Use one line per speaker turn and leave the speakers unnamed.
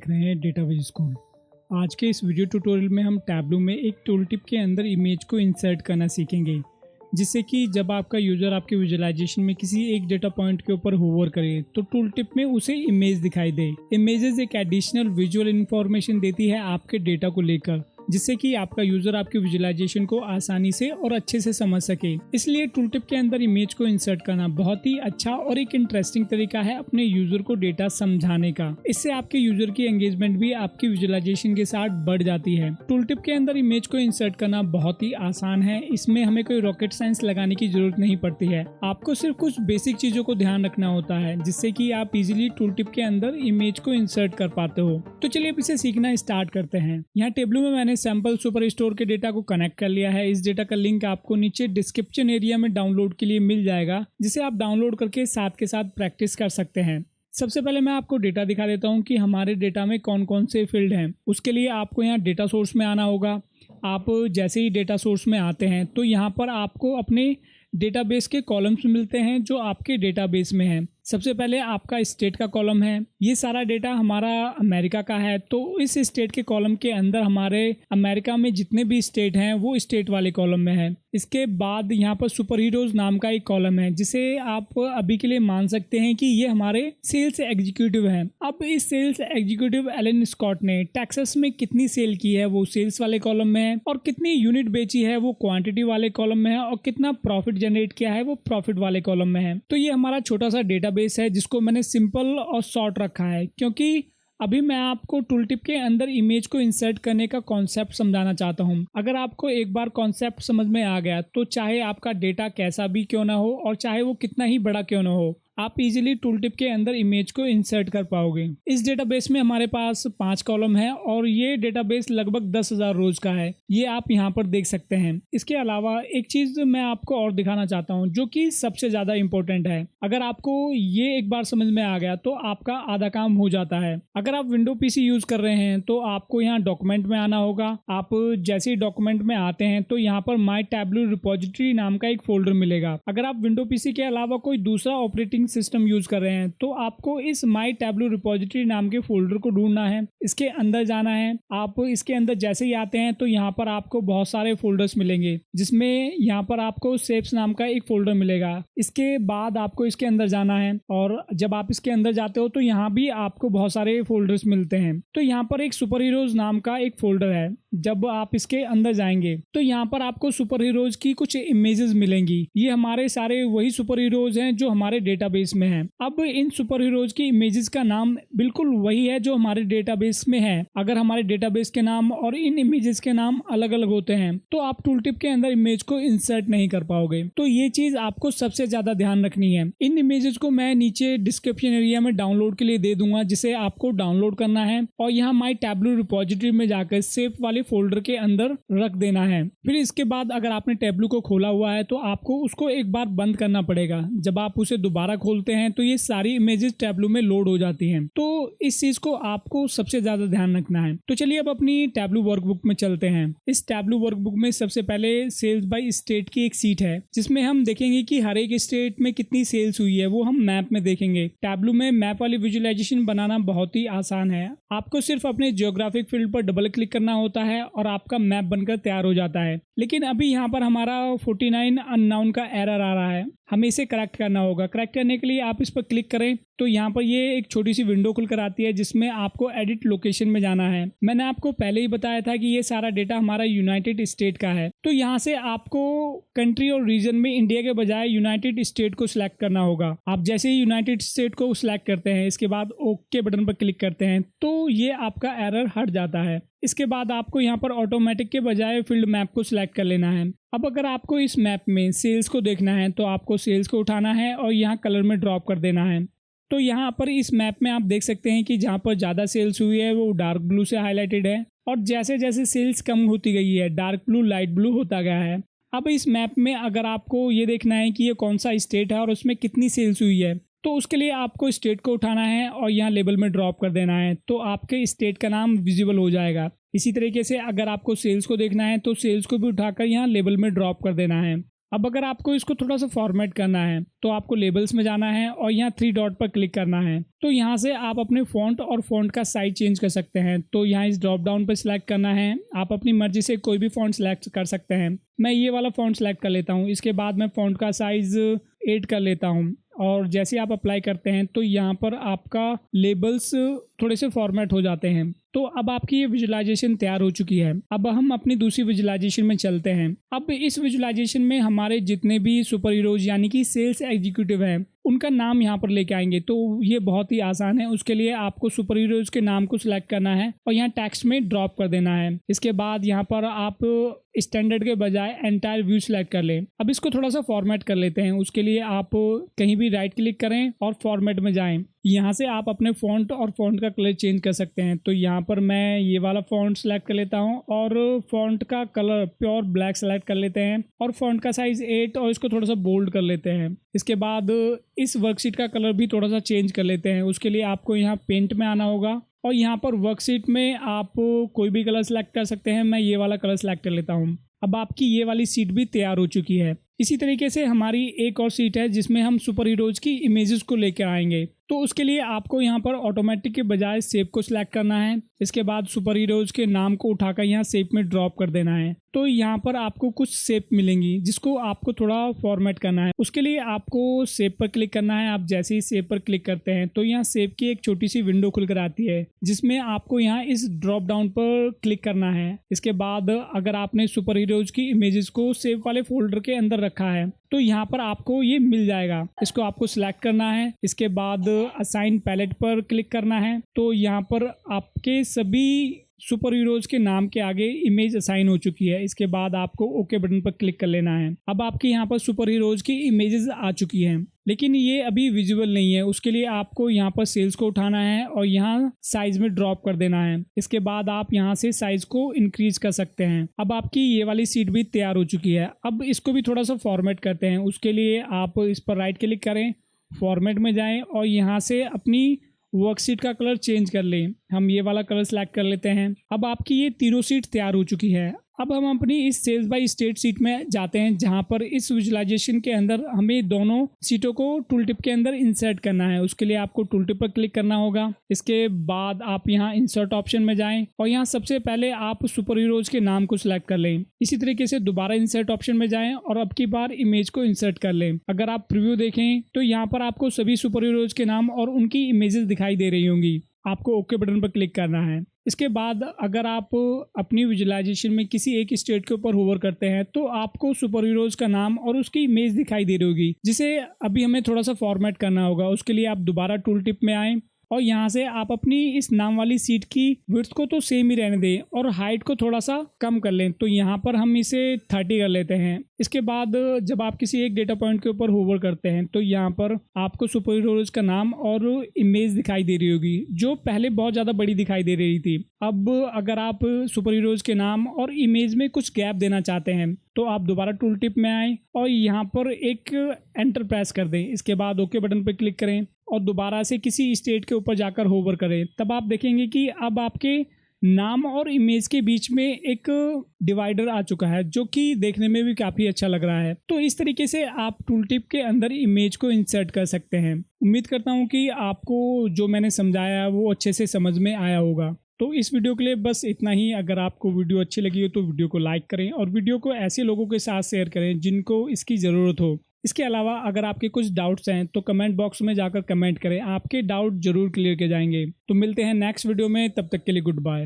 देख रहे हैं डेटाबेस स्कूल। आज के इस वीडियो ट्यूटोरियल में हम टैब्लू में एक टूल टिप के अंदर इमेज को इंसर्ट करना सीखेंगे, जिससे कि जब आपका यूज़र आपके विजुअलाइजेशन में किसी एक डेटा पॉइंट के ऊपर होवर करे तो टूल टिप में उसे इमेज दिखाई दे। इमेजेस एक एडिशनल विजुअल इंफॉर्मेशन देती है आपके डेटा को लेकर, जिससे कि आपका यूजर आपके विजुअलाइजेशन को आसानी से और अच्छे से समझ सके। इसलिए टूल टिप के अंदर इमेज को इंसर्ट करना बहुत ही अच्छा और एक इंटरेस्टिंग तरीका है अपने यूजर को डेटा समझाने का। इससे आपके यूजर की एंगेजमेंट भी आपकी विजुअलाइजेशन के साथ बढ़ जाती है। टूल टिप के अंदर इमेज को इंसर्ट करना बहुत ही आसान है। इसमें हमें कोई रॉकेट साइंस लगाने की जरूरत नहीं पड़ती है। आपको सिर्फ कुछ बेसिक चीजों को ध्यान रखना होता है, जिससे कि आप इजीली टूल टिप के अंदर इमेज को इंसर्ट कर पाते हो। तो चलिए अब इसे सीखना स्टार्ट करते हैं। यहाँ टेबलू में मैंने सैंपल सुपर स्टोर के डेटा को कनेक्ट कर लिया है। इस डेटा का लिंक आपको नीचे डिस्क्रिप्शन एरिया में डाउनलोड के लिए मिल जाएगा, जिसे आप डाउनलोड करके साथ के साथ प्रैक्टिस कर सकते हैं। सबसे पहले मैं आपको डेटा दिखा देता हूं कि हमारे डेटा में कौन कौन से फील्ड हैं। उसके लिए आपको यहाँ डेटा सोर्स में आना होगा। आप जैसे ही डेटा सोर्स में आते हैं तो यहाँ पर आपको अपने डेटाबेस के कॉलम्स मिलते हैं जो आपके डेटाबेस में हैं। सबसे पहले आपका स्टेट का कॉलम है। ये सारा डेटा हमारा अमेरिका का है, तो इस स्टेट के कॉलम के अंदर हमारे अमेरिका में जितने भी स्टेट हैं वो स्टेट वाले कॉलम में है। इसके बाद यहाँ पर सुपर हीरोज नाम का एक कॉलम है, जिसे आप अभी के लिए मान सकते हैं कि ये हमारे सेल्स एग्जीक्यूटिव हैं। अब इस सेल्स एग्जीक्यूटिव एलन स्कॉट ने टेक्सास में कितनी सेल की है वो सेल्स वाले कॉलम में है, और कितनी यूनिट बेची है वो क्वांटिटी वाले कॉलम में है, और कितना प्रॉफिट जनरेट किया है वो प्रॉफिट वाले कॉलम में है। तो ये हमारा छोटा सा डेटाबेस है, जिसको मैंने सिंपल और शॉर्ट रखा है, क्योंकि अभी मैं आपको टूल टिप के अंदर इमेज को इंसर्ट करने का कॉन्सेप्ट समझाना चाहता हूं। अगर आपको एक बार कॉन्सेप्ट समझ में आ गया तो चाहे आपका डेटा कैसा भी क्यों ना हो और चाहे वो कितना ही बड़ा क्यों ना हो, आप इजीली टूल टिप के अंदर इमेज को इंसर्ट कर पाओगे। इस डेटाबेस में हमारे पास 5 कॉलम है और ये डेटाबेस लगभग 10,000 रोज का है। ये आप यहाँ पर देख सकते हैं। इसके अलावा एक चीज मैं आपको और दिखाना चाहता हूँ, जो कि सबसे ज्यादा इंपॉर्टेंट है। अगर आपको ये एक बार समझ में आ गया तो आपका आधा काम हो जाता है। अगर आप विंडो पीसी यूज कर रहे हैं तो आपको यहाँ डॉक्यूमेंट में आना होगा। आप जैसे ही डॉक्यूमेंट में आते हैं तो यहाँ पर माई टैब्लू रिपोजिटरी नाम का एक फोल्डर मिलेगा। अगर आप विंडो पीसी के अलावा कोई दूसरा ऑपरेटिंग सिस्टम यूज कर रहे हैं तो आपको इस माई टैब्लू रिपोजिटरी नाम के फोल्डर को ढूंढना है, इसके अंदर जाना है। आप इसके अंदर जैसे ही आते हैं तो यहाँ पर आपको बहुत सारे फोल्डर्स मिलेंगे, जिसमें यहाँ पर आपको शेप्स नाम का एक फोल्डर मिलेगा। इसके बाद आपको इसके अंदर जाना है, और जब आप इसके अंदर जाते हो तो यहाँ भी आपको बहुत सारे फोल्डर्स मिलते हैं। तो यहाँ पर एक सुपर हीरोज नाम का एक फोल्डर है। जब आप इसके अंदर जाएंगे तो यहाँ पर आपको सुपर हीरोज की कुछ इमेजेस मिलेंगी। ये हमारे सारे वही सुपर हीरोज हैं जो हमारे डेटाबेस में हैं। अब इन सुपर हीरोज की इमेजेस का नाम बिल्कुल वही है जो हमारे डेटाबेस में है। अगर हमारे डेटाबेस के नाम और इन इमेजेस के नाम अलग अलग होते हैं तो आप टूल टिप के अंदर इमेज को इंसर्ट नहीं कर पाओगे। तो ये चीज आपको सबसे ज्यादा ध्यान रखनी है। इन इमेजेस को मैं नीचे डिस्क्रिप्शन एरिया में डाउनलोड के लिए दे दूंगा, जिसे आपको डाउनलोड करना है और यहाँ माई टैब्लू रिपोजिटरी में जाकर सेव वाले फोल्डर के अंदर रख देना है। फिर इसके बाद अगर आपने टैब्लू को खोला हुआ है तो आपको उसको एक बार बंद करना पड़ेगा। जब आप उसे दोबारा खोलते हैं तो ये सारी इमेजेस टैब्लू में लोड हो जाती हैं। तो इस चीज को आपको सबसे ज्यादा ध्यान रखना है। तो चलिए अब अपनी टैब्लू वर्कबुक में चलते हैं। इस टैब्लू वर्कबुक में सबसे पहले सेल्स बाय स्टेट की एक सीट है, जिसमें हम देखेंगे कि हर एक स्टेट में कितनी सेल्स हुई है वो हम मैप में देखेंगे। टैब्लू में मैप वाली विजुअलाइजेशन बनाना बहुत ही आसान है। आपको सिर्फ अपने जियोग्राफिक फील्ड पर डबल क्लिक करना होता है और आपका मैप बनकर तैयार हो जाता है। लेकिन अभी यहाँ पर हमारा 49 अननाउन का एरर आ रहा है। हमें इसे करेक्ट करना होगा। करेक्ट करने के लिए आप इस पर क्लिक करें तो यहाँ पर ये एक छोटी सी विंडो खुलकर आती है, जिसमें आपको एडिट लोकेशन में जाना है। मैंने आपको पहले ही बताया था कि ये सारा डेटा हमारा यूनाइटेड स्टेट का है। तो यहाँ से आपको कंट्री और रीजन में इंडिया के बजाय यूनाइटेड स्टेट को सिलेक्ट करना होगा। आप जैसे ही यूनाइटेड स्टेट को सिलेक्ट करते हैं, इसके बाद ओके बटन पर क्लिक करते हैं तो ये आपका एरर हट जाता है। इसके बाद आपको यहाँ पर ऑटोमेटिक के बजाय फील्ड मैप को सिलेक्ट कर लेना है। अब अगर आपको इस मैप में सेल्स को देखना है तो आपको सेल्स को उठाना है और यहाँ कलर में ड्रॉप कर देना है। तो यहाँ पर इस मैप में आप देख सकते हैं कि जहाँ पर ज़्यादा सेल्स हुई है वो डार्क ब्लू से हाईलाइटेड है, और जैसे जैसे सेल्स कम होती गई है डार्क ब्लू लाइट ब्लू होता गया है। अब इस मैप में अगर आपको ये देखना है कि ये कौन सा स्टेट है और उसमें कितनी सेल्स हुई है, तो उसके लिए आपको स्टेट को उठाना है और यहाँ लेबल में ड्रॉप कर देना है, तो आपके स्टेट का नाम विजिबल हो जाएगा। इसी तरीके से अगर आपको सेल्स को देखना है तो सेल्स को भी उठाकर यहाँ लेबल में ड्रॉप कर देना है। अब अगर आपको इसको थोड़ा सा फॉर्मेट करना है तो आपको लेबल्स में जाना है और यहाँ 3 डॉट पर क्लिक करना है। तो यहाँ से आप अपने फ़ॉन्ट और फ़ॉन्ट का साइज चेंज कर सकते हैं। तो यहाँ इस ड्रॉप डाउन पर सिलेक्ट करना है, आप अपनी मर्जी से कोई भी फ़ॉन्ट सेलेक्ट कर सकते हैं। मैं ये वाला फ़ॉन्ट सेलेक्ट कर लेता हूँ। इसके बाद मैं फ़ॉन्ट का साइज़ 8 कर लेता हूँ और जैसे आप अप्लाई करते हैं तो यहाँ पर आपका लेबल्स थोड़े से फॉर्मेट हो जाते हैं। तो अब आपकी ये विजुअलाइजेशन तैयार हो चुकी है। अब हम अपनी दूसरी विजुअलाइजेशन में चलते हैं। अब इस विजुअलाइजेशन में हमारे जितने भी सुपर हीरोज यानी कि सेल्स एग्जीक्यूटिव हैं उनका नाम यहाँ पर लेके आएंगे। तो ये बहुत ही आसान है। उसके लिए आपको सुपर हीरोज के नाम को सिलेक्ट करना है और यहाँ टेक्स्ट में ड्रॉप कर देना है। इसके बाद यहाँ पर आप स्टैंडर्ड के बजाय एंटायर व्यू सिलेक्ट कर लें। अब इसको थोड़ा सा फॉर्मेट कर लेते हैं। उसके लिए आप कहीं भी राइट क्लिक करें और फॉर्मेट में जाएं। यहाँ से आप अपने फ़ॉन्ट और फ़ॉन्ट का कलर चेंज कर सकते हैं। तो यहाँ पर मैं ये वाला फ़ॉन्ट सेलेक्ट कर लेता हूँ और फ़ॉन्ट का कलर प्योर ब्लैक सेलेक्ट कर लेते हैं और फ़ॉन्ट का साइज़ 8 और इसको थोड़ा सा बोल्ड कर लेते हैं। इसके बाद इस वर्कशीट का कलर भी थोड़ा सा चेंज कर लेते हैं। उसके लिए आपको यहाँ पेंट में आना होगा और यहाँ पर वर्कशीट में आप कोई भी कलर सेलेक्ट कर सकते हैं। मैं ये वाला कलर सेलेक्ट कर लेता हूँ। अब आपकी ये वाली सीट भी तैयार हो चुकी है। इसी तरीके से हमारी एक और सीट है जिसमें हम सुपर हीरोज की इमेजेस को लेकर आएंगे। तो उसके लिए आपको यहाँ पर ऑटोमेटिक के बजाय शेप को सिलेक्ट करना है। इसके बाद सुपर हीरोज के नाम को उठाकर यहाँ शेप में ड्रॉप कर देना है। तो यहाँ पर आपको कुछ शेप मिलेंगी जिसको आपको थोड़ा फॉर्मेट करना है। उसके लिए आपको शेप पर क्लिक करना है। आप जैसे ही शेप पर क्लिक करते हैं तो यहाँ शेप की एक छोटी सी विंडो खुलकर आती है जिसमें आपको यहाँ इस ड्रॉप डाउन पर क्लिक करना है। इसके बाद अगर आपने सुपर हीरोज की इमेजेस को शेप वाले फोल्डर के अंदर रखा है तो यहाँ पर आपको ये मिल जाएगा। इसको आपको सिलेक्ट करना है। इसके बाद असाइन पैलेट पर क्लिक करना है। तो यहाँ पर आपके सभी सुपर हीरोज के नाम के आगे इमेज असाइन हो चुकी है। इसके बाद आपको ओके बटन पर क्लिक कर लेना है। अब आपके यहाँ पर सुपर हीरोज की इमेजेस आ चुकी हैं लेकिन ये अभी विजुअल नहीं है। उसके लिए आपको यहाँ पर सेल्स को उठाना है और यहाँ साइज में ड्रॉप कर देना है। इसके बाद आप यहाँ से साइज को इंक्रीज कर सकते हैं। अब आपकी ये वाली सीट भी तैयार हो चुकी है। अब इसको भी थोड़ा सा फॉर्मेट करते हैं। उसके लिए आप इस पर राइट क्लिक करें, फॉर्मेट में जाएं और यहाँ से अपनी वर्कशीट का कलर चेंज कर लें। हम ये वाला कलर सेलेक्ट कर लेते हैं। अब आपकी ये तीनों सीट तैयार हो चुकी है। अब हम अपनी इस सेल्स बाय स्टेट सीट में जाते हैं जहां पर इस विजुअलाइजेशन के अंदर हमें दोनों सीटों को टूल टिप के अंदर इंसर्ट करना है। उसके लिए आपको टूल टिप पर क्लिक करना होगा। इसके बाद आप यहां इंसर्ट ऑप्शन में जाएं और यहां सबसे पहले आप सुपर हीरोज के नाम को सिलेक्ट कर लें। इसी तरीके से दोबारा इंसर्ट ऑप्शन में जाएं और अब की बार इमेज को इंसर्ट कर लें। अगर आप प्रीव्यू देखें तो यहाँ पर आपको सभी सुपर हीरोज के नाम और उनकी इमेजेस दिखाई दे रही होंगी। आपको ओके बटन पर क्लिक करना है। इसके बाद अगर आप अपनी विजुअलाइजेशन में किसी एक स्टेट के ऊपर होवर करते हैं तो आपको सुपर हीरोज का नाम और उसकी इमेज दिखाई दे रही होगी जिसे अभी हमें थोड़ा सा फॉर्मेट करना होगा। उसके लिए आप दोबारा टूल टिप में आएँ और यहाँ से आप अपनी इस नाम वाली सीट की विड्थ को तो सेम ही रहने दें और हाइट को थोड़ा सा कम कर लें। तो यहाँ पर हम इसे 30 कर लेते हैं। इसके बाद जब आप किसी एक डेटा पॉइंट के ऊपर होवर करते हैं तो यहाँ पर आपको सुपर हीरोज का नाम और इमेज दिखाई दे रही होगी जो पहले बहुत ज़्यादा बड़ी दिखाई दे रही थी। अब अगर आप सुपर हीरोज के नाम और इमेज में कुछ गैप देना चाहते हैं तो आप दोबारा टूल टिप में आएँ और यहाँ पर एक एंटर प्रेस कर दें। इसके बाद ओके बटन पर क्लिक करें और दोबारा से किसी स्टेट के ऊपर जाकर होवर करें। तब आप देखेंगे कि अब आपके नाम और इमेज के बीच में एक डिवाइडर आ चुका है जो कि देखने में भी काफ़ी अच्छा लग रहा है। तो इस तरीके से आप टूल टिप के अंदर इमेज को इंसर्ट कर सकते हैं। उम्मीद करता हूँ कि आपको जो मैंने समझाया वो अच्छे से समझ में आया होगा। तो इस वीडियो के लिए बस इतना ही। अगर आपको वीडियो अच्छी लगी हो तो वीडियो को लाइक करें और वीडियो को ऐसे लोगों के साथ शेयर करें जिनको इसकी ज़रूरत हो। इसके अलावा अगर आपके कुछ डाउट्स हैं तो कमेंट बॉक्स में जाकर कमेंट करें। आपके डाउट जरूर क्लियर किए जाएंगे। तो मिलते हैं नेक्स्ट वीडियो में, तब तक के लिए गुड बाय।